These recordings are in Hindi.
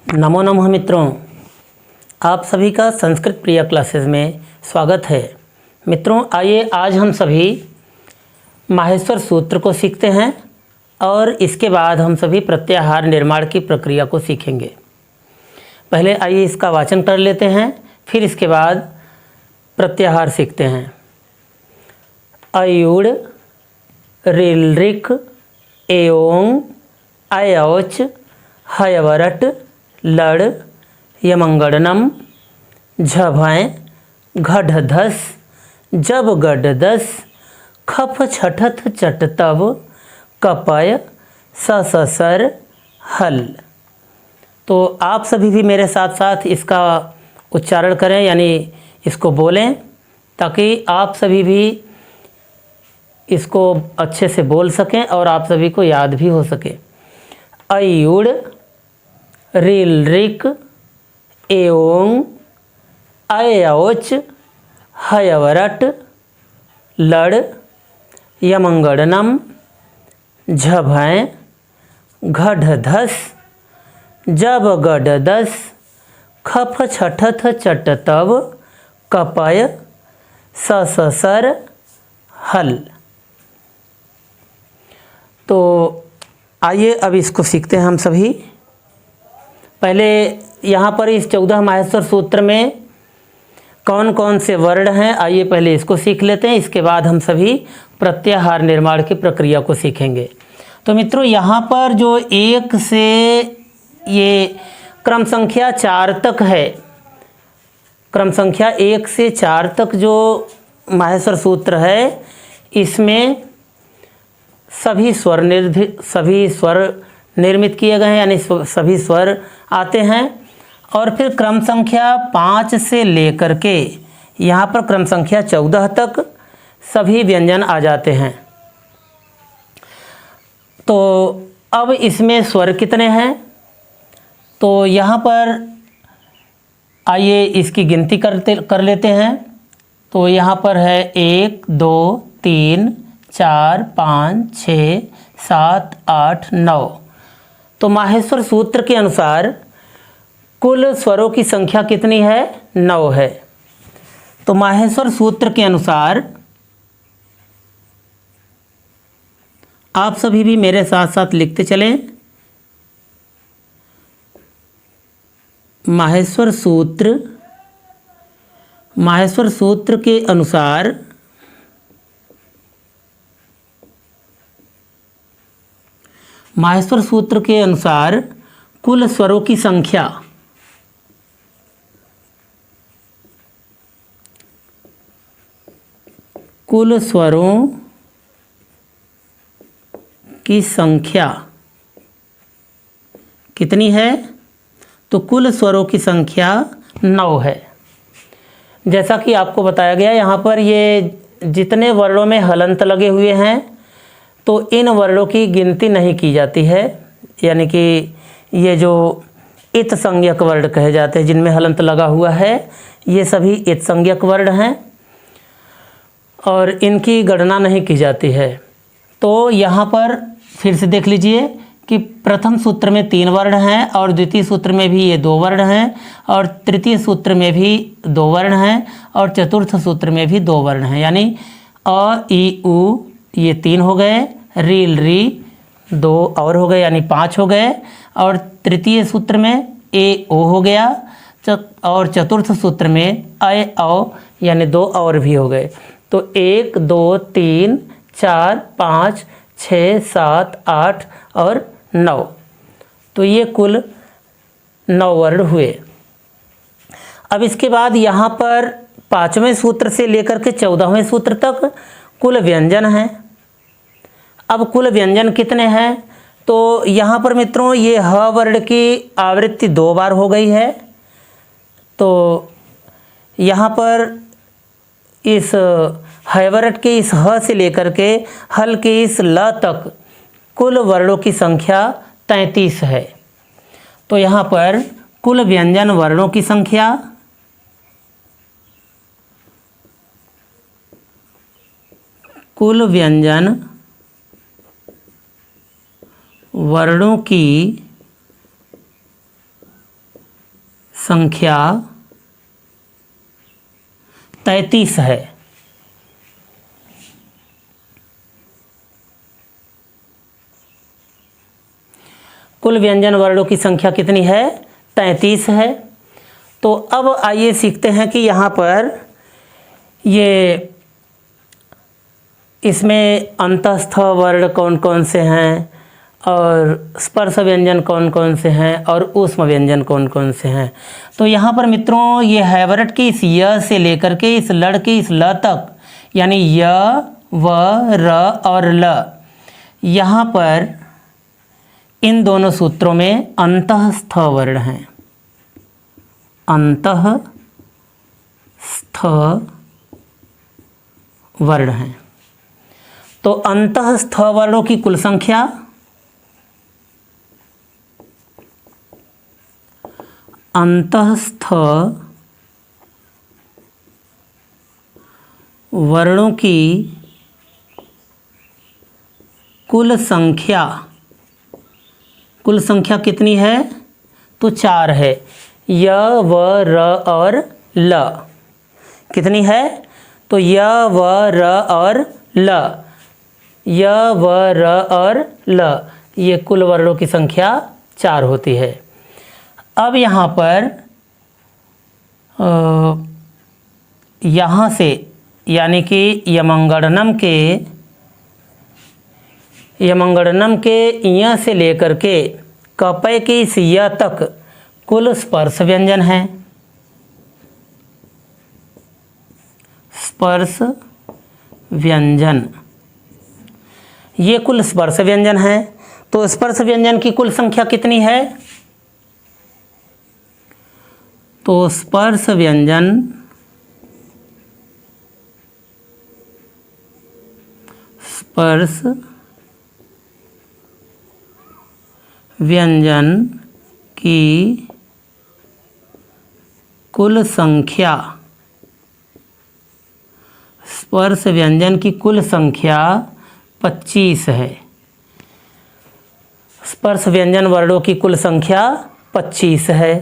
नमो नमः मित्रों, आप सभी का संस्कृत प्रिय क्लासेस में स्वागत है। मित्रों, आइए आज हम सभी माहेश्वर सूत्र को सीखते हैं और इसके बाद हम सभी प्रत्याहार निर्माण की प्रक्रिया को सीखेंगे। पहले आइए इसका वाचन कर लेते हैं, फिर इसके बाद प्रत्याहार सीखते हैं। अयुड़, ऋलृक, एओंग, अयौच, हयवरट, लड़, यमंगड़नम, झभय, घढ़धस, जब गढ़दस, खफ छठथ चटतव, कपय, सससर, हल। तो आप सभी भी मेरे साथ साथ इसका उच्चारण करें, यानी इसको बोलें, ताकि आप सभी भी इसको अच्छे से बोल सकें और आप सभी को याद भी हो सके। अयुड़, ऋलृक, एओंग, अयौच, हयवरट, लड़, यमंगड़नम, झभय, घढ़धस, जब गढ़दस, खफ छठथ चटतव, कपय, सससर, हल। तो आइए अब इसको सीखते हैं हम सभी। पहले यहाँ पर इस 14 माहेश्वर सूत्र में कौन कौन से वर्ण हैं, आइए पहले इसको सीख लेते हैं। इसके बाद हम सभी प्रत्याहार निर्माण की प्रक्रिया को सीखेंगे। तो मित्रों, यहाँ पर जो 1 से ये क्रम संख्या 4 तक है, क्रम संख्या 1 से 4 तक जो माहेश्वर सूत्र है, इसमें सभी स्वर निर्मित किए गए हैं, यानी सभी स्वर आते हैं। और फिर क्रम संख्या 5 से लेकर के यहाँ पर क्रम संख्या 14 तक सभी व्यंजन आ जाते हैं। तो अब इसमें स्वर कितने हैं, तो यहाँ पर आइए इसकी गिनती कर लेते हैं। तो यहाँ पर है 1 2 3 4 5 6 7 8 9। तो माहेश्वर सूत्र के अनुसार कुल स्वरों की संख्या कितनी है? 9 है। तो माहेश्वर सूत्र के अनुसार आप सभी भी मेरे साथ साथ लिखते चलें। माहेश्वर सूत्र के अनुसार माहेश्वर सूत्र के अनुसार कुल स्वरों की संख्या कितनी है? तो कुल स्वरों की संख्या 9 है। जैसा कि आपको बताया गया, यहाँ पर ये जितने वर्णों में हलंत लगे हुए हैं, तो इन वर्णों की गिनती नहीं की जाती है। यानी कि ये जो इत संज्ञक वर्ण कहे जाते हैं, जिनमें हलंत लगा हुआ है, ये सभी इत संज्ञक वर्ण हैं और इनकी गणना नहीं की जाती है। तो यहाँ पर फिर से देख लीजिए कि प्रथम सूत्र में 3 वर्ण हैं और द्वितीय सूत्र में भी ये 2 वर्ण हैं और तृतीय सूत्र में भी 2 वर्ण हैं और चतुर्थ सूत्र में भी 2 वर्ण हैं। यानी अ, इ, उ ये 3 हो गए, ऋ, ऋ 2 और हो गए, यानी 5 हो गए। और तृतीय सूत्र में ए, ओ हो गया और चतुर्थ सूत्र में अय, औ यानी 2 और भी हो गए। तो 1 2 3 4 5 6 7 8 और 9। तो ये कुल 9 वर्ण हुए। अब इसके बाद यहाँ पर 5वें सूत्र से लेकर के 14वें सूत्र तक कुल व्यंजन हैं। अब कुल व्यंजन कितने हैं? तो यहाँ पर मित्रों ये ह वर्ण की आवृत्ति 2 बार हो गई है। तो यहाँ पर इस हयवरट के इस ह से लेकर के हल के इस ल तक कुल वर्णों की संख्या 33 है। तो यहाँ पर कुल व्यंजन वर्णों की संख्या वर्णों की संख्या 33 है। कुल व्यंजन वर्णों की संख्या कितनी है? 33 है। तो अब आइए सीखते हैं कि यहाँ पर ये इसमें अंतस्थ वर्ण कौन कौन से हैं और स्पर्श व्यंजन कौन कौन से हैं और ऊष्म व्यंजन कौन कौन से हैं। तो यहाँ पर मित्रों ये हैवरट की इस य से लेकर के इस लड़ की इस ल तक, यानी य व र और ल, यहाँ पर इन दोनों सूत्रों में अंतस्थ वर्ण हैं। अंतस्थ वर्ण हैं। तो अंतस्थ वर्णों की कुल संख्या अंतस्थ वर्णों की कुल संख्या कितनी है? तो 4 है। य व र और ल कितनी है? तो य व र और ल, य व र और ल, ये कुल वर्णों की संख्या 4 होती है। अब यहाँ पर यहाँ से यानी कि यमंगड़नम के य से लेकर के कपय की इस य तक कुल स्पर्श व्यंजन हैं। स्पर्श व्यंजन, ये कुल स्पर्श व्यंजन हैं। तो स्पर्श व्यंजन की कुल संख्या कितनी है? तो स्पर्श व्यंजन की कुल संख्या, स्पर्श व्यंजन की कुल संख्या 25 है। स्पर्श व्यंजन वर्णों की कुल संख्या 25 है।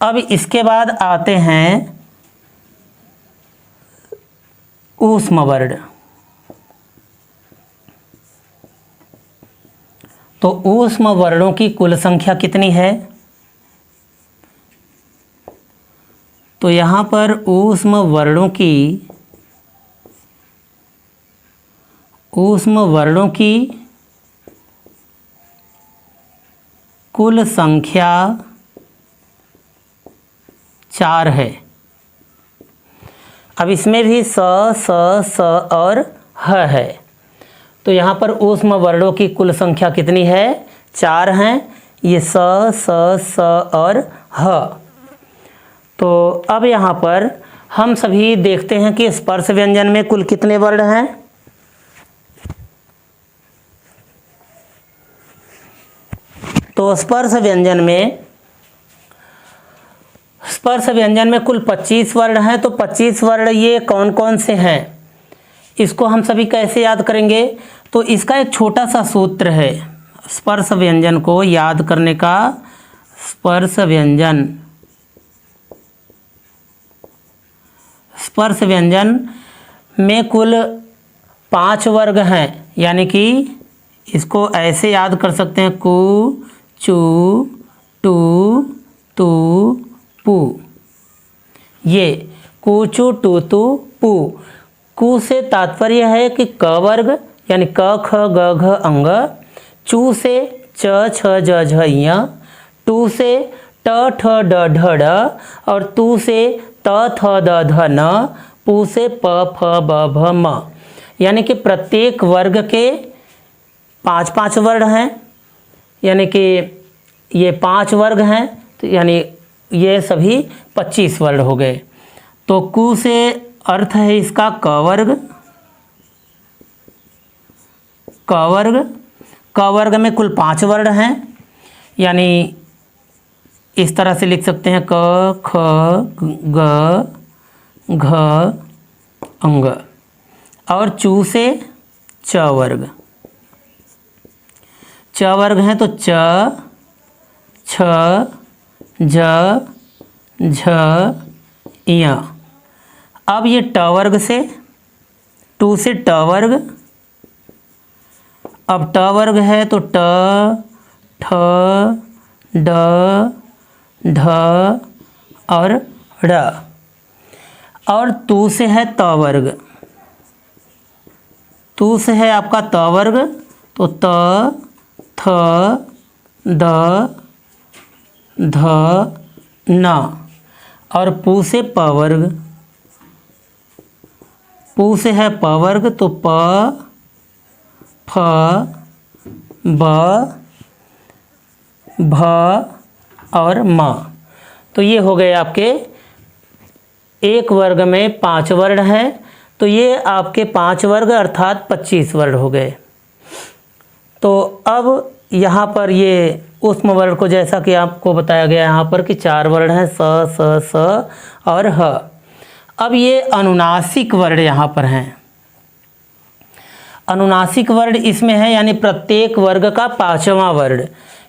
अब इसके बाद आते हैं ऊष्म वर्ण। तो ऊष्म वर्णों की कुल संख्या कितनी है? तो यहाँ पर ऊष्म वर्णों की कुल संख्या 4 है। अब इसमें भी स, स, स और ह है। तो यहाँ पर ऊष्म वर्णों की कुल संख्या कितनी है? 4 हैं। ये स, स, स और ह। तो अब यहाँ पर हम सभी देखते हैं कि स्पर्श व्यंजन में कुल कितने वर्ण हैं। तो स्पर्श व्यंजन में कुल 25 वर्ण हैं। तो 25 वर्ण ये कौन कौन से हैं, इसको हम सभी कैसे याद करेंगे? तो इसका एक छोटा सा सूत्र है स्पर्श व्यंजन को याद करने का। स्पर्श व्यंजन में कुल 5 वर्ग हैं, यानी कि इसको ऐसे याद कर सकते हैं कु, चु, टू, तू, पू। ये कु, चु, टू, तू, पू। कु से तात्पर्य है कि क वर्ग, यानी क, ख, ग, घ, अंग। चू से च, छ, ज, झ, ञ। टू से ट, ठ, ड, ढ, ढ। और तू से त, थ, द, ध, न। पू से प, फ, ब, भ, म। यानी कि प्रत्येक वर्ग के 5-5 वर्ण हैं, यानी कि ये 5 वर्ग हैं, तो यानी ये सभी 25 वर्ण हो गए। तो कु से अर्थ है इसका क वर्ग। क वर्ग में कुल 5 वर्ण हैं, यानी इस तरह से लिख सकते हैं क, ख, ग, घ, अंग। और चू से च वर्ग। च वर्ग हैं तो च, छ, ज, झ य। अब ये ट वर्ग से, टू से ट वर्ग, अब ट वर्ग है तो ट ठ ड ढ और ड़, और तू से है त वर्ग, तू से है आपका त वर्ग तो त थ द ध न, और पू से प वर्ग, पू से है प वर्ग तो प फ ब भ और म। तो ये हो गए आपके एक वर्ग में 5 वर्ण हैं, तो ये आपके 5 वर्ग अर्थात 25 वर्ण हो गए। तो अब यहाँ पर ये ऊष्म वर्ण को, जैसा कि आपको बताया गया यहाँ पर कि 4 वर्ण हैं, स स स और ह। अब ये अनुनासिक वर्ण यहाँ पर हैं। अनुनासिक वर्ण इसमें है, यानी प्रत्येक वर्ग का 5वां वर्ण,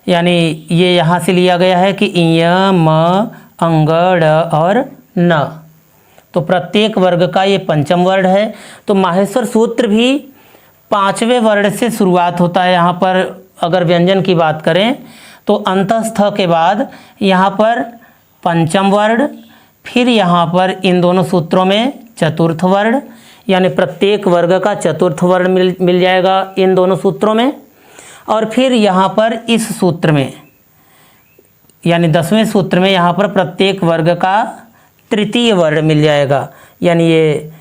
यानी ये यहाँ से लिया गया है कि य म अंग ड़ और न, तो प्रत्येक वर्ग का ये 5वां वर्ण है। तो माहेश्वर सूत्र भी 5वें वर्ण से शुरुआत होता है। यहाँ पर अगर व्यंजन की बात करें तो अंतस्थ के बाद यहाँ पर 5वां वर्ण, फिर यहाँ पर इन दोनों सूत्रों में चतुर्थ वर्ण, यानी प्रत्येक वर्ग का चतुर्थ वर्ण मिल जाएगा इन दोनों सूत्रों में, और फिर यहाँ पर इस सूत्र में यानी 10वें सूत्र में यहाँ पर प्रत्येक वर्ग का तृतीय वर्ण मिल जाएगा, यानी ये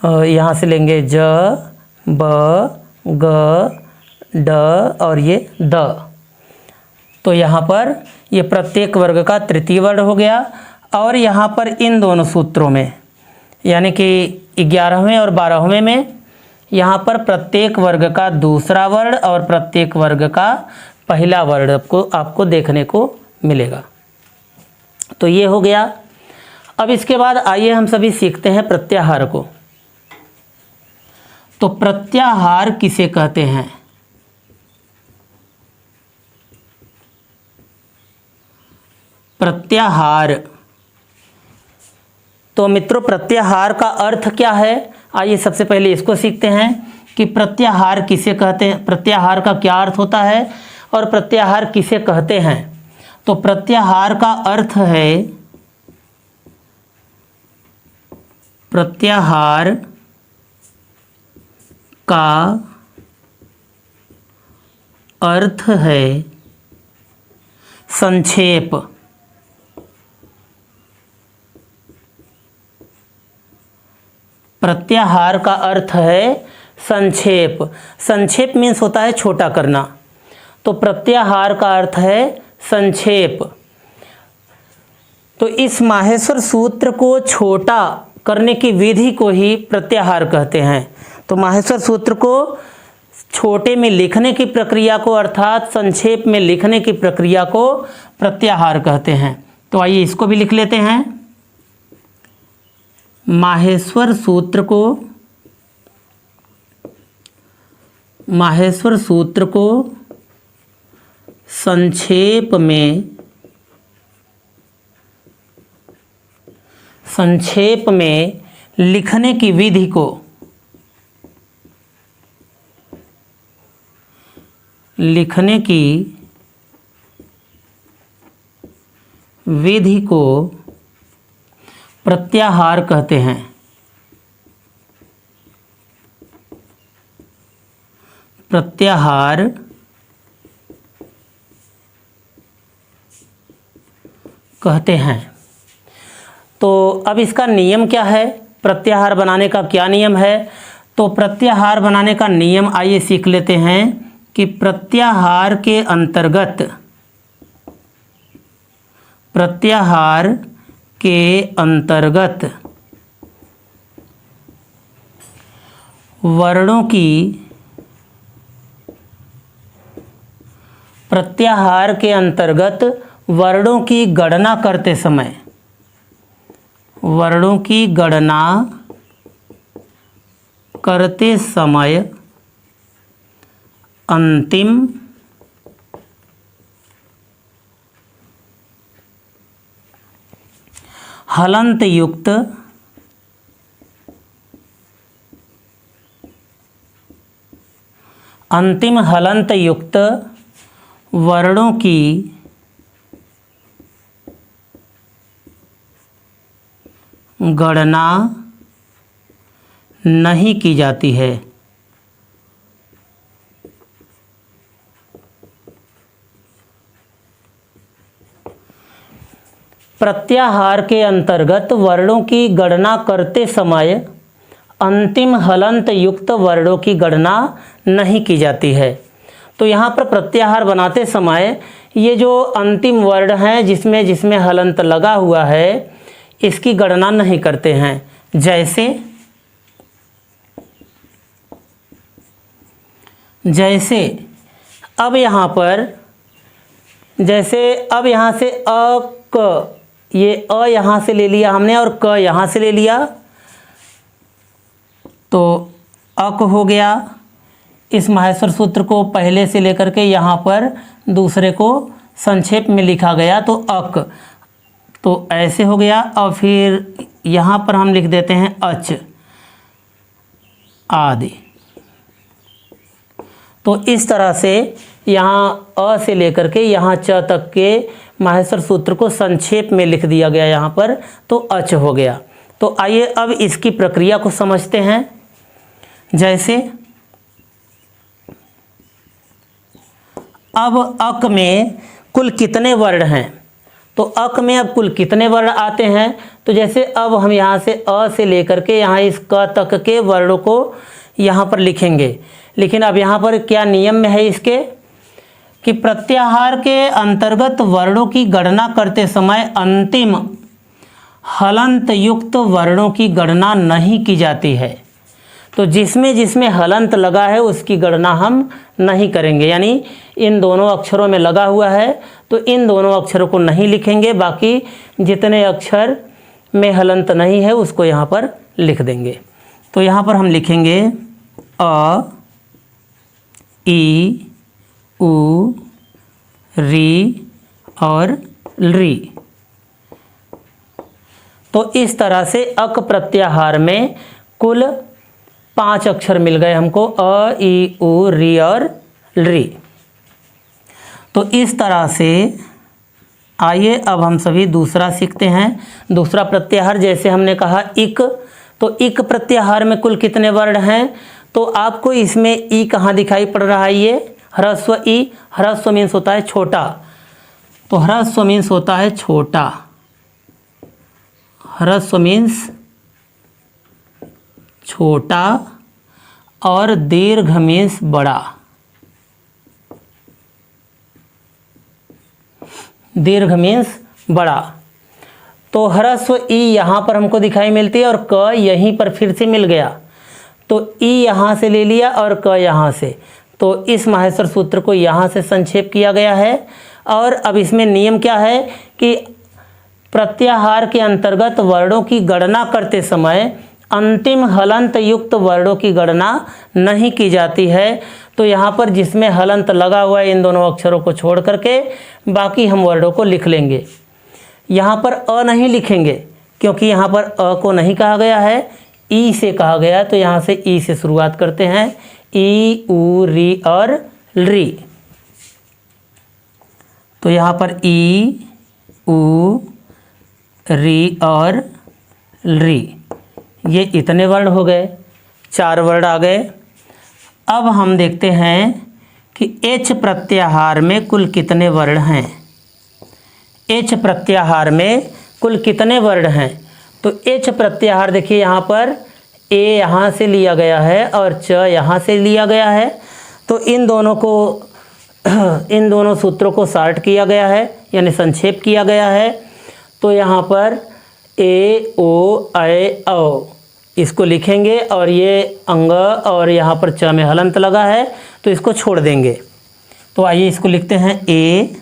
यहाँ से लेंगे ज ब ग ड और ये द, तो यहाँ पर ये प्रत्येक वर्ग का तृतीय वर्ण हो गया। और यहाँ पर इन दोनों सूत्रों में यानी कि 11वें और 12वें में यहाँ पर प्रत्येक वर्ग का दूसरा वर्ण और प्रत्येक वर्ग का पहला वर्ण आपको देखने को मिलेगा। तो ये हो गया। अब इसके बाद आइए हम सभी सीखते हैं प्रत्याहार को। तो प्रत्याहार किसे कहते हैं? प्रत्याहार, तो मित्रों प्रत्याहार का अर्थ क्या है, आइए सबसे पहले इसको सीखते हैं कि प्रत्याहार किसे कहते हैं, प्रत्याहार का क्या अर्थ होता है और प्रत्याहार किसे कहते हैं। तो प्रत्याहार का अर्थ है, प्रत्याहार का अर्थ है संक्षेप। प्रत्याहार का अर्थ है संक्षेप। संक्षेप मीन्स होता है छोटा करना, तो प्रत्याहार का अर्थ है संक्षेप। तो इस माहेश्वर सूत्र को छोटा करने की विधि को ही प्रत्याहार कहते हैं। तो माहेश्वर सूत्र को छोटे में लिखने की प्रक्रिया को अर्थात संक्षेप में लिखने की प्रक्रिया को प्रत्याहार कहते हैं। तो आइए इसको भी लिख लेते हैं। माहेश्वर सूत्र को संक्षेप में लिखने की विधि को प्रत्याहार कहते हैं। प्रत्याहार कहते हैं। तो अब इसका नियम क्या है, प्रत्याहार बनाने का क्या नियम है? तो प्रत्याहार बनाने का नियम आइए सीख लेते हैं कि प्रत्याहार के अंतर्गत वर्णों की प्रत्याहार के अंतर्गत वर्णों की गणना करते समय अंतिम हलंत युक्त अंतिम हलंत युक्त वर्णों की गणना नहीं की जाती है। प्रत्याहार के अंतर्गत वर्णों की गणना करते समय अंतिम हलंत युक्त वर्णों की गणना नहीं की जाती है। तो यहाँ पर प्रत्याहार बनाते समय ये जो अंतिम वर्ण है जिसमें जिसमें हलंत लगा हुआ है इसकी गणना नहीं करते हैं। जैसे अब यहाँ पर अब यहाँ से अ क, ये अ यहाँ से ले लिया हमने और क यहाँ से ले लिया तो अक हो गया। इस माहेश्वर सूत्र को पहले से लेकर के यहाँ पर दूसरे को संक्षेप में लिखा गया तो अक, तो ऐसे हो गया। और फिर यहाँ पर हम लिख देते हैं अच आदि। तो इस तरह से यहाँ अ से लेकर के यहाँ च तक के माहेश्वर सूत्र को संक्षेप में लिख दिया गया यहाँ पर, तो अच हो गया। तो आइए अब इसकी प्रक्रिया को समझते हैं। जैसे अब अक में कुल कितने वर्ण हैं, तो अक में अब कुल कितने वर्ण आते हैं, तो जैसे अब हम यहाँ से अ से लेकर के यहाँ इस क तक के वर्णों को यहाँ पर लिखेंगे। लेकिन अब यहाँ पर क्या नियम में है इसके कि प्रत्याहार के अंतर्गत वर्णों की गणना करते समय अंतिम हलंत युक्त वर्णों की गणना नहीं की जाती है। तो जिसमें जिसमें हलंत लगा है उसकी गणना हम नहीं करेंगे, यानी इन दोनों अक्षरों में लगा हुआ है तो इन दोनों अक्षरों को नहीं लिखेंगे, बाकी जितने अक्षर में हलंत नहीं है उसको यहाँ पर लिख देंगे। तो यहाँ पर हम लिखेंगे अ, ई, उ, री और री। तो इस तरह से अक प्रत्याहार में कुल 5 अक्षर मिल गए हमको, अ, ई, उ, री और री। तो इस तरह से आइए अब हम सभी दूसरा सीखते हैं। दूसरा प्रत्याहार जैसे हमने कहा इक, तो इक प्रत्याहार में कुल कितने वर्ण हैं, तो आपको इसमें ई कहाँ दिखाई पड़ रहा है, ये ह्रस्व ई। ह्रस्व मीन्स होता है छोटा, तो ह्रस्व मीन्स होता है छोटा, ह्रस्व मीन्स छोटा और दीर्घ मीन्स बड़ा। दीर्घ मीन्स बड़ा। तो ह्रस्व ई यहाँ पर हमको दिखाई मिलती है और क यहीं पर फिर से मिल गया, तो ई यहाँ से ले लिया और क यहाँ से, तो इस माहेश्वर सूत्र को यहाँ से संक्षेप किया गया है। और अब इसमें नियम क्या है कि प्रत्याहार के अंतर्गत वर्णों की गणना करते समय अंतिम हलंत युक्त वर्णों की गणना नहीं की जाती है। तो यहाँ पर जिसमें हलंत लगा हुआ है इन दोनों अक्षरों को छोड़ करके बाकी हम वर्णों को लिख लेंगे। यहाँ पर अ नहीं लिखेंगे क्योंकि यहाँ पर अ को नहीं कहा गया है, ई से कहा गया है, तो यहाँ से ई से शुरुआत करते हैं, ई, उ, री और री। तो यहाँ पर ई, उ, री और री, ये इतने वर्ण हो गए, 4 वर्ण आ गए। अब हम देखते हैं कि एच प्रत्याहार में कुल कितने वर्ण हैं। एच प्रत्याहार में कुल कितने वर्ण हैं, तो एच प्रत्याहार देखिए यहाँ पर ए यहाँ से लिया गया है और च यहाँ से लिया गया है, तो इन दोनों सूत्रों को शार्ट किया गया है यानी संक्षेप किया गया है। तो यहाँ पर ए, ओ, ऐ, औ इसको लिखेंगे और ये अंग और यहाँ पर च में हलंत लगा है तो इसको छोड़ देंगे। तो आइए इसको लिखते हैं ए,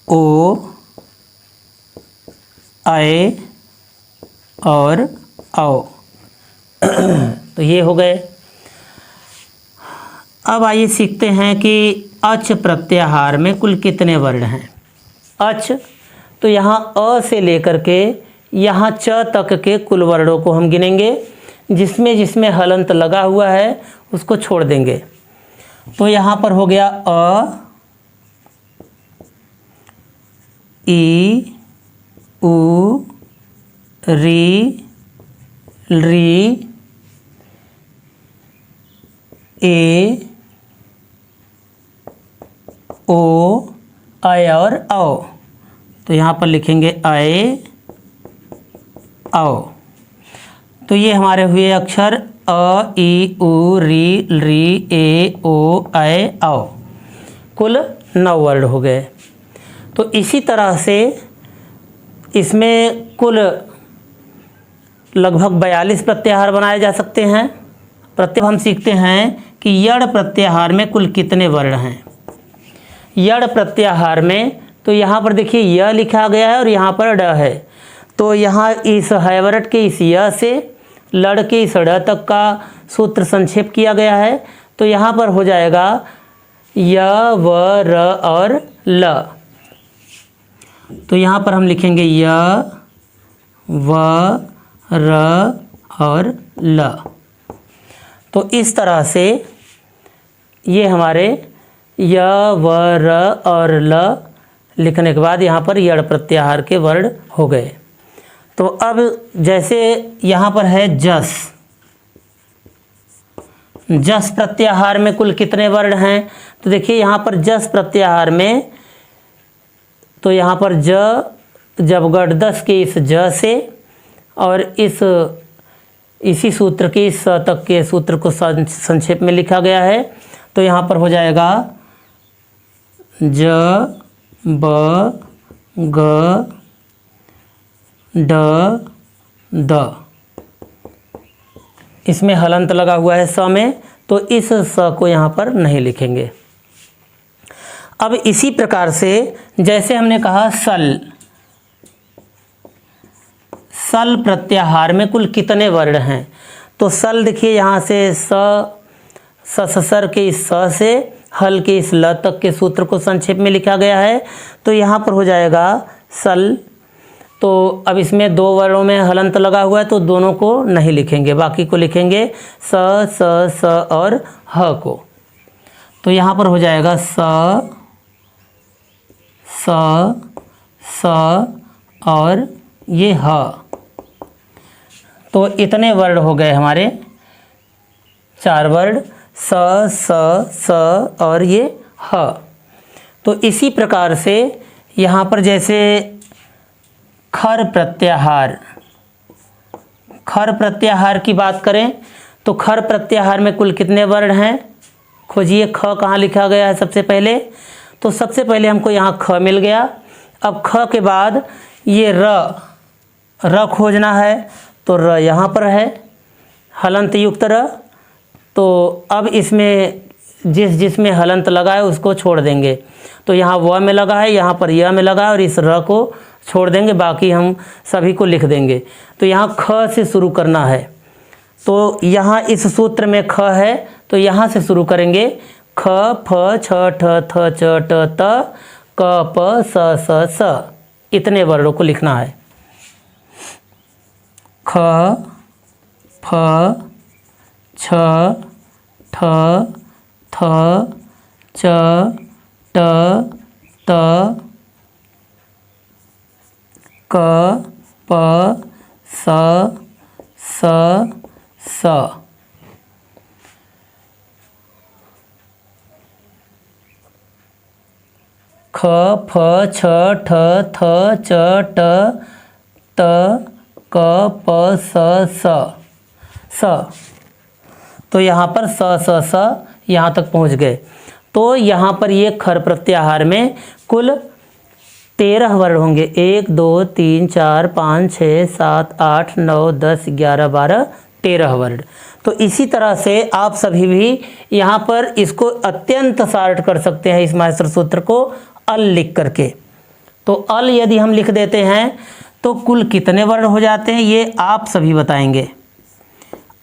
ओ, ऐ और औ। तो ये हो गए। अब आइए सीखते हैं कि अच प्रत्याहार में कुल कितने वर्ण हैं। अच, तो यहाँ अ से लेकर के यहाँ च तक के कुल वर्णों को हम गिनेंगे, जिसमें जिसमें हलंत लगा हुआ है उसको छोड़ देंगे। तो यहाँ पर हो गया अ, ई, उ, री, री, ए, ओ, आय और आओ। तो यहाँ पर लिखेंगे आए, आओ। तो ये हमारे हुए अक्षर अ, ई, उ, री, री, ए, ओ, आए, आओ। कुल 9 वर्ण हो गए। तो इसी तरह से इसमें कुल लगभग 42 प्रत्याहार बनाए जा सकते हैं। हम सीखते हैं कि यड़ प्रत्याहार में कुल कितने वर्ण हैं। यड़ प्रत्याहार में तो यहाँ पर देखिए य लिखा गया है और यहाँ पर ड है। तो यहाँ इस हैवरट के इस य से लड़ के इस ड तक का सूत्र संक्षेप किया गया है। तो यहाँ पर हो जाएगा य, व, र और ल। तो यहाँ पर हम लिखेंगे य, व, र और ल। तो इस तरह से ये हमारे य, व, र और ल लिखने के बाद यहाँ पर यड़ प्रत्याहार के वर्ण हो गए। तो अब जैसे यहाँ पर है जस, जस प्रत्याहार में कुल कितने वर्ण हैं। तो देखिए यहाँ पर जस प्रत्याहार में तो यहाँ पर ज जब गढ़ के इस ज से और इसी सूत्र के इस स तक के सूत्र को संक्षेप में लिखा गया है। तो यहाँ पर हो जाएगा ज, ब, ग, ड, द। इसमें हलंत लगा हुआ है स में, तो इस स को यहाँ पर नहीं लिखेंगे। अब इसी प्रकार से जैसे हमने कहा सल, सल प्रत्याहार में कुल कितने वर्ण हैं। तो सल देखिए यहाँ से सर के इस स से हल के इस ल तक के सूत्र को संक्षेप में लिखा गया है। तो यहाँ पर हो जाएगा सल। तो अब इसमें 2 वर्णों में हलंत लगा हुआ है तो दोनों को नहीं लिखेंगे, बाकी को लिखेंगे स और ह को। तो यहाँ पर हो जाएगा स और ये ह। तो इतने वर्ण हो गए हमारे 4 वर्ण स और ये ह। तो इसी प्रकार से यहाँ पर जैसे खर प्रत्याहार, खर प्रत्याहार की बात करें तो खर प्रत्याहार में कुल कितने वर्ण हैं। खोजिए ख कहाँ लिखा गया है सबसे पहले। तो सबसे पहले हमको यहाँ ख मिल गया। अब ख के बाद ये र खोजना है। तो र यहाँ पर है हलंत युक्त र। तो अब इसमें जिसमें हलंत लगा है उसको छोड़ देंगे। तो यहाँ व में लगा है, यहाँ पर य में लगा है और इस र को छोड़ देंगे, बाकी हम सभी को लिख देंगे। तो यहाँ ख से शुरू करना है। तो यहाँ इस सूत्र में ख है तो यहाँ से शुरू करेंगे। ख, फ, छ, ठ, थ, च, ट, त, क, प, स। इतने वर्णों को लिखना है। ख, फ, छ, ठ, थ, च, ट, त, क, प, स। ख, फ, छ, ठ, थ, च, ट, त, क, प, स। तो यहाँ पर स यहाँ तक पहुँच गए। तो यहाँ पर ये खर प्रत्याहार में कुल 13 वर्ण होंगे। 1 2 3 4 5 6 7 8 9 10 11 12 13 वर्ण। तो इसी तरह से आप सभी भी यहाँ पर इसको अत्यंत शार्ट कर सकते हैं, इस माहेश्वर सूत्र को अल लिख करके। तो अल यदि हम लिख देते हैं तो कुल कितने वर्ण हो जाते हैं ये आप सभी बताएंगे।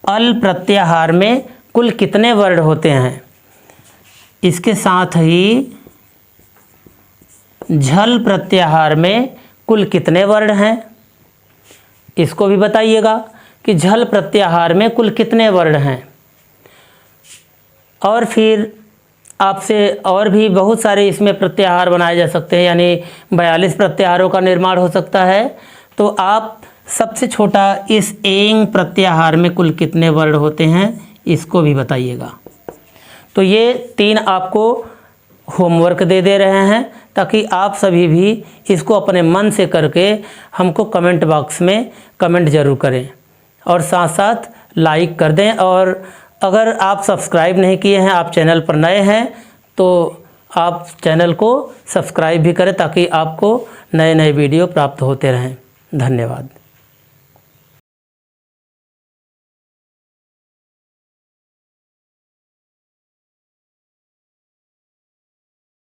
अल प्रत्याहार में कुल कितने वर्ण होते हैं। इसके साथ ही झल प्रत्याहार में कुल कितने वर्ण हैं, इसको भी बताइएगा कि झल प्रत्याहार में कुल कितने वर्ण हैं। और फिर आपसे और भी बहुत सारे इसमें प्रत्याहार बनाए जा सकते हैं, यानी 42 प्रत्याहारों का निर्माण हो सकता है। तो आप सबसे छोटा इस एंग प्रत्याहार में कुल कितने वर्ण होते हैं, इसको भी बताइएगा। तो ये 3 आपको होमवर्क दे रहे हैं, ताकि आप सभी भी इसको अपने मन से करके हमको कमेंट बॉक्स में कमेंट ज़रूर करें और साथ साथ लाइक कर दें। और अगर आप सब्सक्राइब नहीं किए हैं, आप चैनल पर नए हैं, तो आप चैनल को सब्सक्राइब भी करें ताकि आपको नए नए वीडियो प्राप्त होते रहें। धन्यवाद।